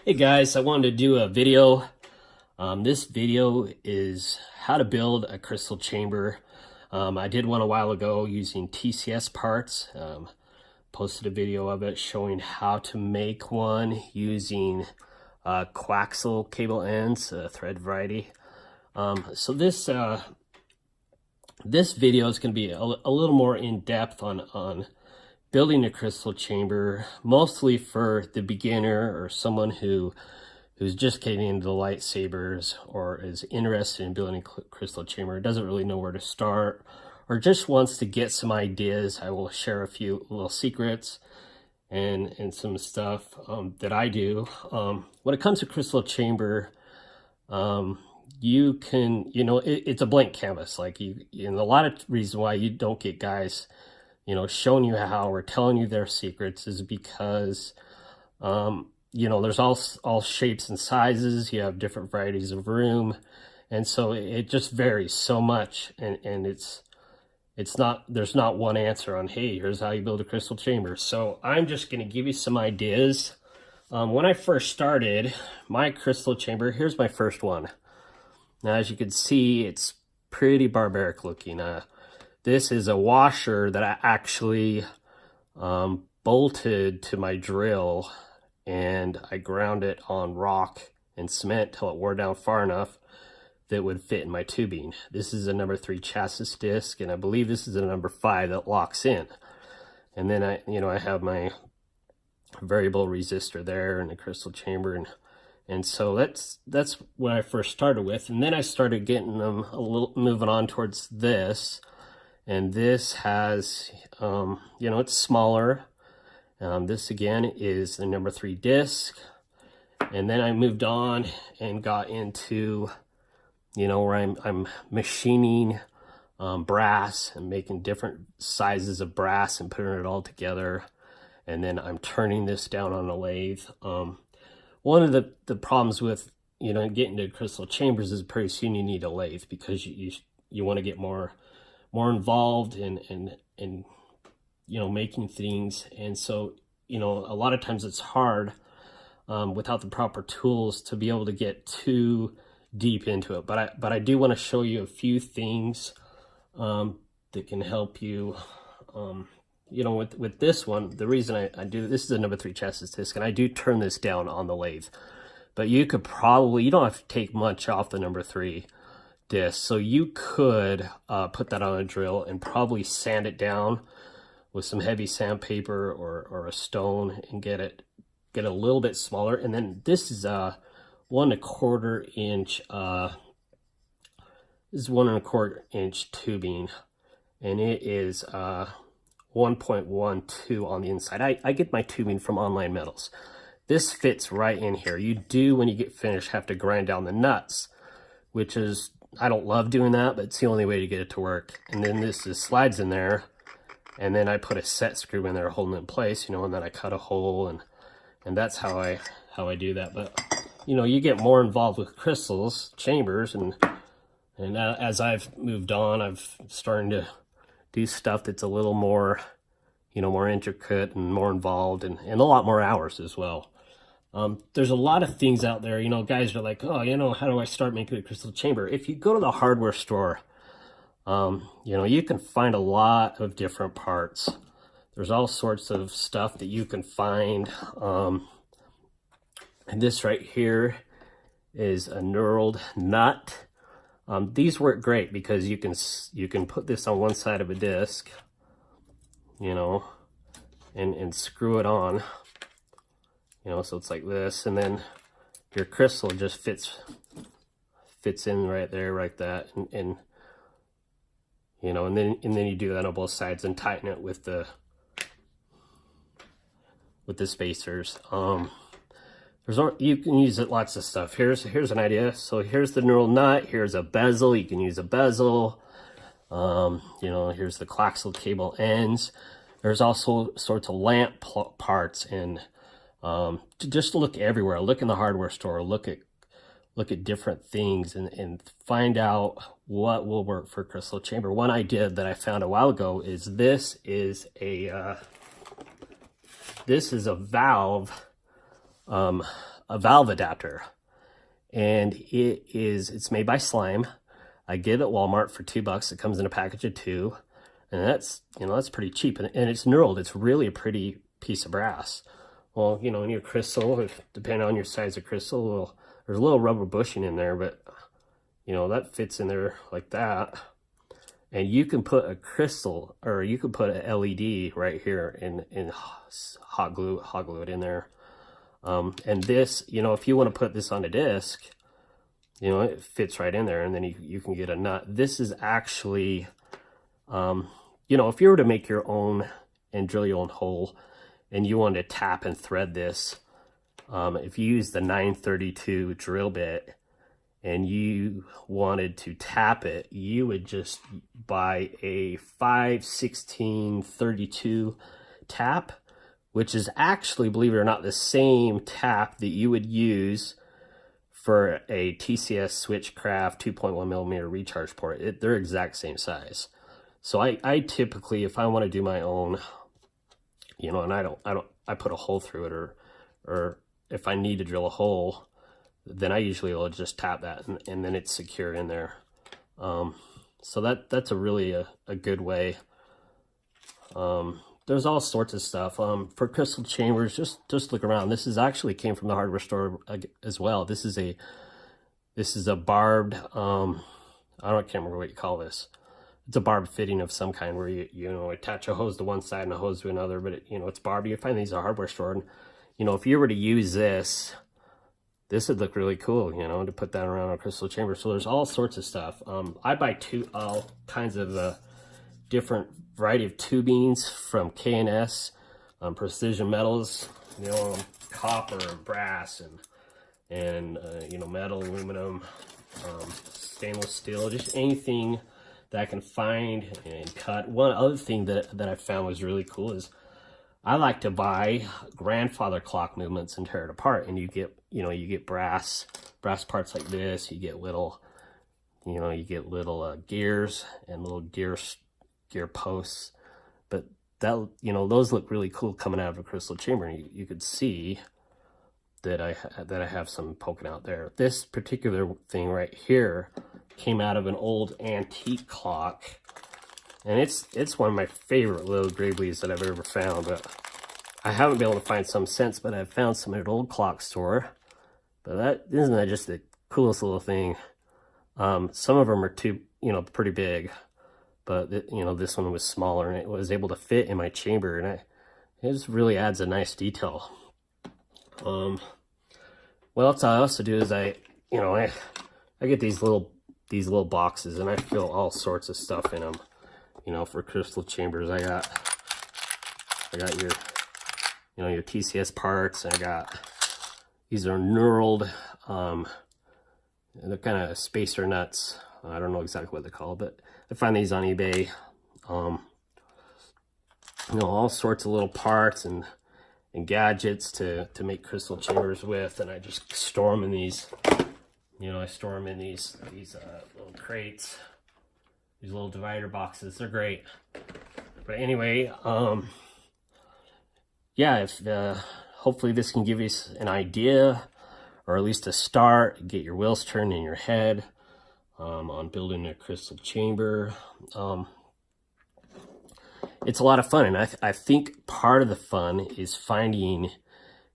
Hey guys, I wanted to do a video. This video is how to build a crystal chamber. I did one a while ago using TCS parts. Posted a video of it showing how to make one using coaxial cable ends, thread variety. So this video is going to be a little more in depth on building a crystal chamber, mostly for the beginner or someone who's just getting into the lightsabers or is interested in building a crystal chamber, doesn't really know where to start, or just wants to get some ideas. I will share a few little secrets and some stuff that I do. When it comes to crystal chamber, you can, it's a blank canvas. Like and a lot of reasons why you don't get guys showing you how or telling you their secrets is because, there's all shapes and sizes. You have different varieties of room. And so it just varies so much. And there's not one answer on, hey, here's how you build a crystal chamber. So I'm just going to give you some ideas. When I first started my crystal chamber, here's my first one. Now, as you can see, it's pretty barbaric looking. This is a washer that I actually bolted to my drill, and I ground it on rock and cement till it wore down far enough that it would fit in my tubing. This is a number 3 chassis disc, and I believe this is a number 5 that locks in. And then I have my variable resistor there in the crystal chamber, and so that's what I first started with. And then I started getting them moving on towards this. And this has, it's smaller. This again is the number 3 disc. And then I moved on and got into, where I'm machining brass and making different sizes of brass and putting it all together. And then I'm turning this down on a lathe. One of the problems with, getting to crystal chambers is pretty soon you need a lathe because you want to get more involved in making things. And so a lot of times it's hard without the proper tools to be able to get too deep into it, but I do want to show you a few things that can help you. With this one, the reason I do this is a number 3 chassis disc, and I do turn this down on the lathe, but you don't have to take much off the number 3 disc. So you could put that on a drill and probably sand it down with some heavy sandpaper or a stone and get it a little bit smaller. And then this is a 1 1/4 inch. This is 1 1/4 inch tubing, and it is 1.12 on the inside. I get my tubing from Online Metals. This fits right in here. You do, when you get finished, have to grind down the nuts, which is, I don't love doing that, but it's the only way to get it to work. And then this just slides in there, and then I put a set screw in there holding it in place, and then I cut a hole, and that's how I do that. But you get more involved with crystals chambers, and as I've moved on, I've starting to do stuff that's a little more more intricate and more involved, and a lot more hours as well. There's a lot of things out there, guys are like, oh, how do I start making a crystal chamber? If you go to the hardware store, you can find a lot of different parts. There's all sorts of stuff that you can find. And this right here is a knurled nut. These work great because you can put this on one side of a disc, and screw it on. So it's like this, and then your crystal just fits in right there, like that, and then you do that on both sides and tighten it with the spacers. You can use it lots of stuff. Here's an idea. So here's the knurled nut. Here's a bezel. You can use a bezel. Here's the coaxial cable ends. There's also sorts of lamp parts, and just look everywhere. Look in the hardware store. Look at different things and find out what will work for crystal chamber. One idea that I found a while ago is this is a valve a valve adapter, and it's made by Slime. I get it at Walmart for $2. It comes in a package of 2, and that's pretty cheap, and it's knurled. It's really a pretty piece of brass. Well, in your crystal, depending on your size of crystal, there's a little rubber bushing in there, but that fits in there like that. And you can put a crystal, or you can put an LED right here and hot glue it in there. And this, if you want to put this on a disc, it fits right in there, and then you can get a nut. This is actually, if you were to make your own and drill your own hole, and you wanted to tap and thread this, if you use the 932 drill bit, and you wanted to tap it, you would just buy a 5/16/32 tap, which is actually, believe it or not, the same tap that you would use for a TCS Switchcraft 2.1mm recharge port. They're exact same size. So I typically, if I want to do my own, and I put a hole through it, or if I need to drill a hole, then I usually will just tap that, and then it's secure in there. So that's a really a good way. There's all sorts of stuff. For crystal chambers, just look around. This actually came from the hardware store as well. This is a barbed, I can't remember what you call this. It's a barbed fitting of some kind where you attach a hose to one side and a hose to another, but it's barbed. You find these at a hardware store, and if you were to use this would look really cool, to put that around a crystal chamber. So there's all sorts of stuff. I buy all kinds of different variety of tubings from K&S, Precision Metals, copper and brass and metal, aluminum, stainless steel, just anything that I can find and cut. One other thing that I found was really cool is I like to buy grandfather clock movements and tear it apart, and you get brass parts like this. You get little gears and little gear posts, but those look really cool coming out of a crystal chamber, and you could see that I have some poking out there. This particular thing right here came out of an old antique clock, and it's one of my favorite little Graveleys that I've ever found. But I haven't been able to find some since, but I've found some at an old clock store. But isn't that just the coolest little thing? Some of them are pretty big, but this one was smaller, and it was able to fit in my chamber, and it just really adds a nice detail. What else I also do is I get these little boxes, and I fill all sorts of stuff in them. For crystal chambers, I got your TCS parts. These are knurled, they're kind of spacer nuts. I don't know exactly what they're called, but I find these on eBay. All sorts of little parts and gadgets to make crystal chambers with, and I just store them in these. I store them in these little crates, these little divider boxes. They're great. But anyway, hopefully this can give you an idea, or at least a start, get your wheels turned in your head on building a crystal chamber. It's a lot of fun, and I think part of the fun is finding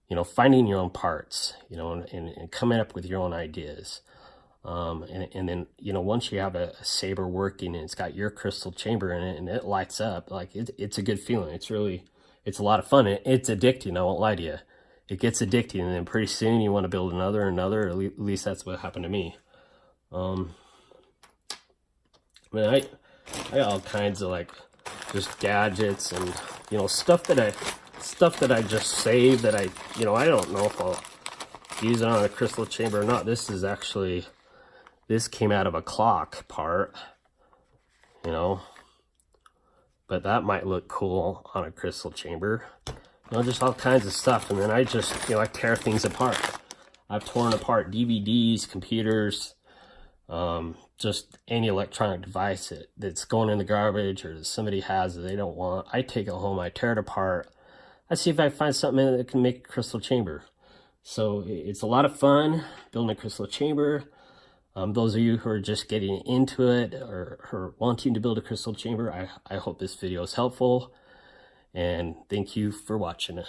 your own parts, and coming up with your own ideas. And then, once you have a saber working and it's got your crystal chamber in it and it lights up, like it's a good feeling. It's a lot of fun. It's addicting. I won't lie to you. It gets addicting, and then pretty soon you want to build another. At least that's what happened to me. I got all kinds of just gadgets and stuff that I just saved that I don't know if I'll use it on a crystal chamber or not. This came out of a clock part, but that might look cool on a crystal chamber. Just all kinds of stuff. And then I just I tear things apart. I've torn apart DVDs, computers, just any electronic device that's going in the garbage or that somebody has that they don't want. I take it home, I tear it apart, I see if I find something in it that can make a crystal chamber. So it's a lot of fun building a crystal chamber. Those of you who are just getting into it or wanting to build a crystal chamber, I hope this video is helpful. And thank you for watching.